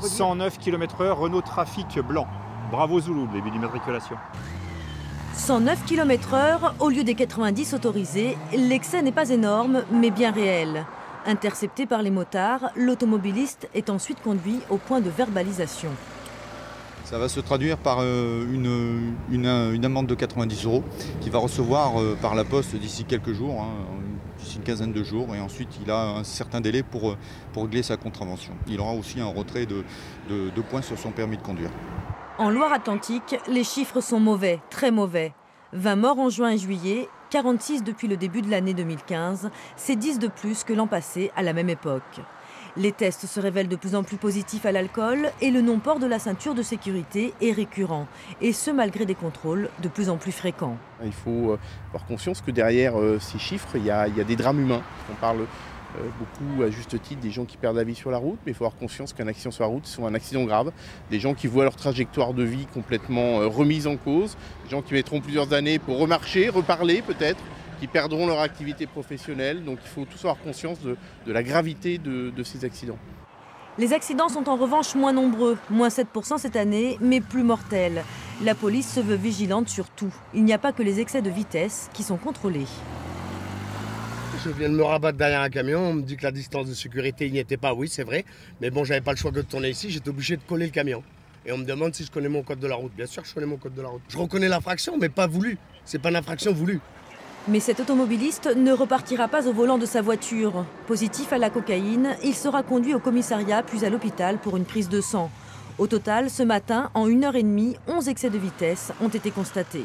109 km/h, Renault Trafic blanc. Bravo Zulu, début d'immatriculation. 109 km/h au lieu des 90 autorisés, l'excès n'est pas énorme mais bien réel. Intercepté par les motards, l'automobiliste est ensuite conduit au point de verbalisation. Ça va se traduire par une amende de 90 € qu'il va recevoir par la poste d'ici quelques jours, d'ici une quinzaine de jours. Et ensuite, il a un certain délai pour régler sa contravention. Il aura aussi un retrait de 2 points sur son permis de conduire. En Loire-Atlantique, les chiffres sont mauvais, très mauvais. 20 morts en juin et juillet, 46 depuis le début de l'année 2015, c'est 10 de plus que l'an passé à la même époque. Les tests se révèlent de plus en plus positifs à l'alcool et le non-port de la ceinture de sécurité est récurrent. Et ce, malgré des contrôles de plus en plus fréquents. Il faut avoir conscience que derrière ces chiffres, il y a des drames humains. On parle beaucoup, à juste titre, des gens qui perdent la vie sur la route, mais il faut avoir conscience qu'un accident sur la route, c'est un accident grave. Des gens qui voient leur trajectoire de vie complètement remise en cause, des gens qui mettront plusieurs années pour remarcher, reparler peut-être, qui perdront leur activité professionnelle. Donc il faut tous avoir conscience de la gravité de ces accidents. Les accidents sont en revanche moins nombreux, moins 7% cette année, mais plus mortels. La police se veut vigilante sur tout. Il n'y a pas que les excès de vitesse qui sont contrôlés. Je viens de me rabattre derrière un camion, on me dit que la distance de sécurité n'y était pas, oui c'est vrai. Mais bon, j'avais pas le choix que de tourner ici, j'étais obligé de coller le camion. Et on me demande si je connais mon code de la route. Bien sûr que je connais mon code de la route. Je reconnais l'infraction, mais pas voulu. C'est pas une infraction voulue. Mais cet automobiliste ne repartira pas au volant de sa voiture. Positif à la cocaïne, il sera conduit au commissariat puis à l'hôpital pour une prise de sang. Au total, ce matin, en 1h30, 11 excès de vitesse ont été constatés.